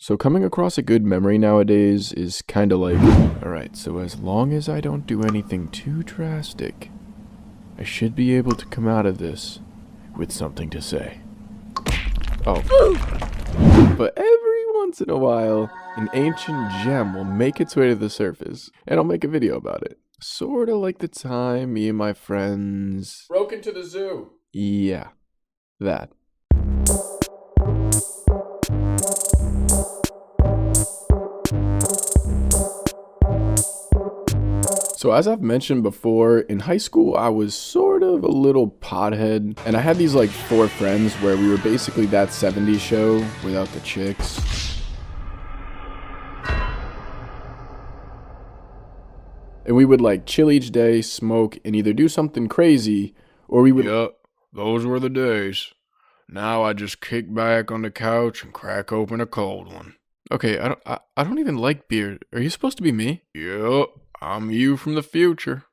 So coming across a good memory nowadays is kind of like, alright, so as long as I don't do anything too drastic, I should be able to come out of this with something to say. Oh. But every once in a while, an ancient gem will make its way to the surface, and I'll make a video about it. Sorta like the time me and my friends broke into the zoo. Yeah, that. So as I've mentioned before, in high school I was sort of a little pothead, and I had these like 4 friends where we were basically that 70s show without the chicks. And we would like chill each day, smoke, and either do something crazy, or we would— Yup, those were the days. Now I just kick back on the couch and crack open a cold one. Okay, I don't even like beer. Are you supposed to be me? Yup, I'm you from the future.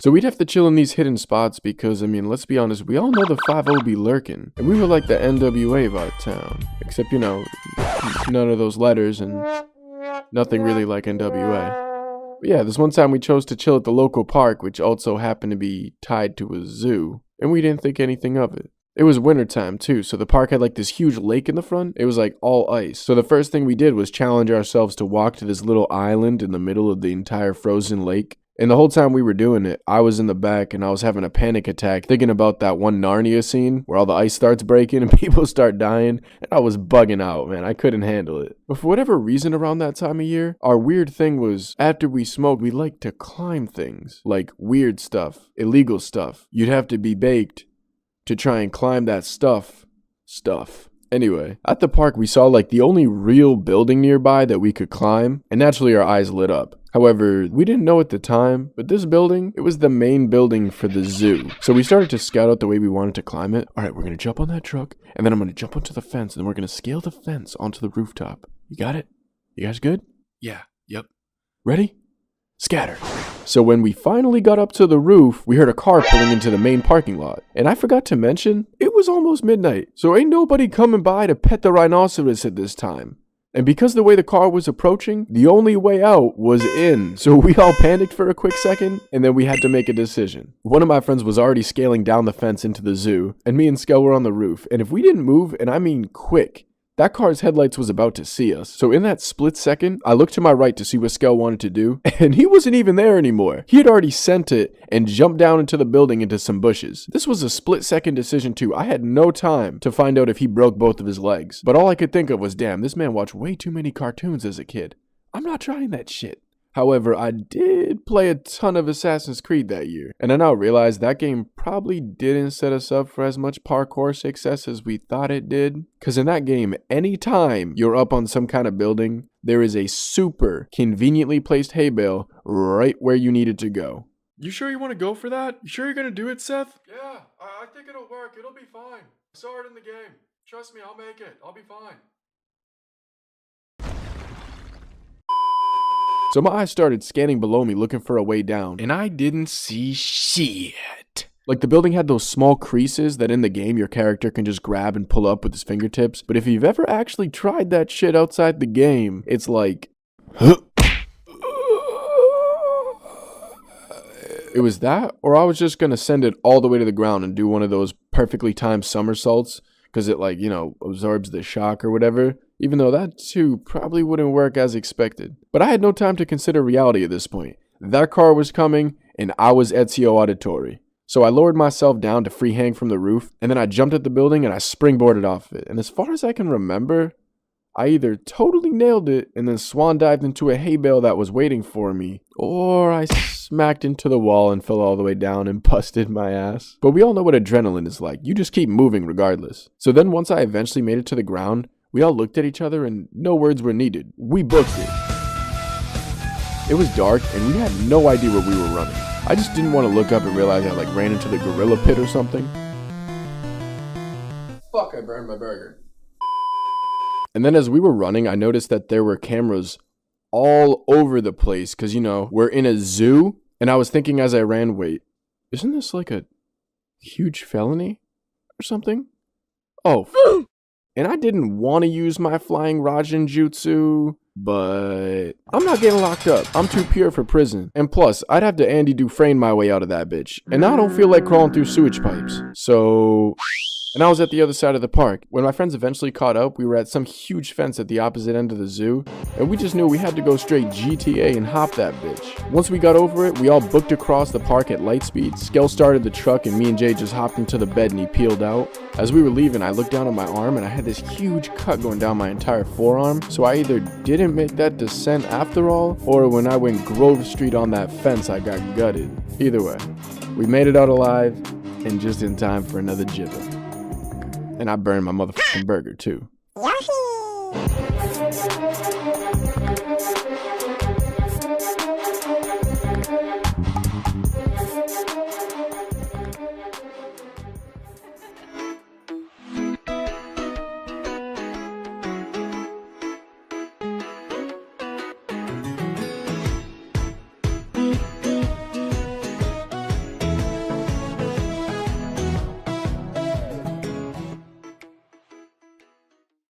So we'd have to chill in these hidden spots because, I mean, let's be honest, we all know the 5-0 be lurking. And we were like the NWA of our town. Except, you know, none of those letters and nothing really like NWA. But yeah, this one time we chose to chill at the local park, which also happened to be tied to a zoo. And we didn't think anything of it. It was wintertime too, so the park had like this huge lake in the front. It was like all ice. So the first thing we did was challenge ourselves to walk to this little island in the middle of the entire frozen lake. And the whole time we were doing it, I was in the back and I was having a panic attack thinking about that one Narnia scene where all the ice starts breaking and people start dying. And I was bugging out, man. I couldn't handle it. But for whatever reason around that time of year, our weird thing was after we smoked, we liked to climb things. Like weird stuff, illegal stuff. You'd have to be baked to try and climb that stuff. Anyway, at the park we saw like the only real building nearby that we could climb, and naturally our eyes lit up. However, we didn't know at the time, but this building, it was the main building for the zoo. So we started to scout out the way we wanted to climb it. Alright, we're gonna jump on that truck, and then I'm gonna jump onto the fence, and then we're gonna scale the fence onto the rooftop. You got it? You guys good? Yeah, yep. Ready? Scatter. So when we finally got up to the roof, we heard a car pulling into the main parking lot. And I forgot to mention, it was almost midnight, so ain't nobody coming by to pet the rhinoceros at this time. And because the way the car was approaching, the only way out was in. So we all panicked for a quick second, and then we had to make a decision. One of my friends was already scaling down the fence into the zoo, and me and Skell were on the roof. And if we didn't move, and I mean quick, that car's headlights was about to see us. So in that split second, I looked to my right to see what Skell wanted to do, and he wasn't even there anymore. He had already sent it and jumped down into the building into some bushes. This was a split-second decision too. I had no time to find out if he broke both of his legs. But all I could think of was, damn, this man watched way too many cartoons as a kid. I'm not trying that shit. However, I did play a ton of Assassin's Creed that year, and I now realize that game probably didn't set us up for as much parkour success as we thought it did. Cause in that game, anytime you're up on some kind of building, there is a super conveniently placed hay bale right where you need it to go. You sure you want to go for that? You sure you're gonna do it, Seth? Yeah, I think it'll work. It'll be fine. I saw it in the game. Trust me, I'll make it. I'll be fine. So my eyes started scanning below me looking for a way down, and I didn't see shit. Like the building had those small creases that in the game your character can just grab and pull up with his fingertips, but if you've ever actually tried that shit outside the game, it's like, it was that, or I was just gonna send it all the way to the ground and do one of those perfectly timed somersaults, because it like, you know, absorbs the shock or whatever. Even though that too probably wouldn't work as expected. But I had no time to consider reality at this point. That car was coming, and I was Ezio Auditore. So I lowered myself down to free hang from the roof, and then I jumped at the building and I springboarded off it. And as far as I can remember, I either totally nailed it and then swan dived into a hay bale that was waiting for me, or I smacked into the wall and fell all the way down and busted my ass. But we all know what adrenaline is like. You just keep moving regardless. So then once I eventually made it to the ground, we all looked at each other and no words were needed. We booked it. It was dark and we had no idea where we were running. I just didn't want to look up and realize I like ran into the gorilla pit or something. Fuck, I burned my burger. And then as we were running, I noticed that there were cameras all over the place because, you know, we're in a zoo. And I was thinking as I ran, wait, isn't this like a huge felony or something? Oh, and I didn't want to use my Flying Raijin jutsu, but I'm not getting locked up. I'm too pure for prison. And plus, I'd have to Andy Dufresne my way out of that bitch. And now I don't feel like crawling through sewage pipes. And I was at the other side of the park. When my friends eventually caught up, we were at some huge fence at the opposite end of the zoo, and we just knew we had to go straight GTA and hop that bitch. Once we got over it, we all booked across the park at light speed. Skell started the truck and me and Jay just hopped into the bed and he peeled out. As we were leaving, I looked down at my arm and I had this huge cut going down my entire forearm, so I either didn't make that descent after all, or when I went Grove Street on that fence, I got gutted. Either way, we made it out alive and just in time for another jibber. And I burned my motherfucking burger too.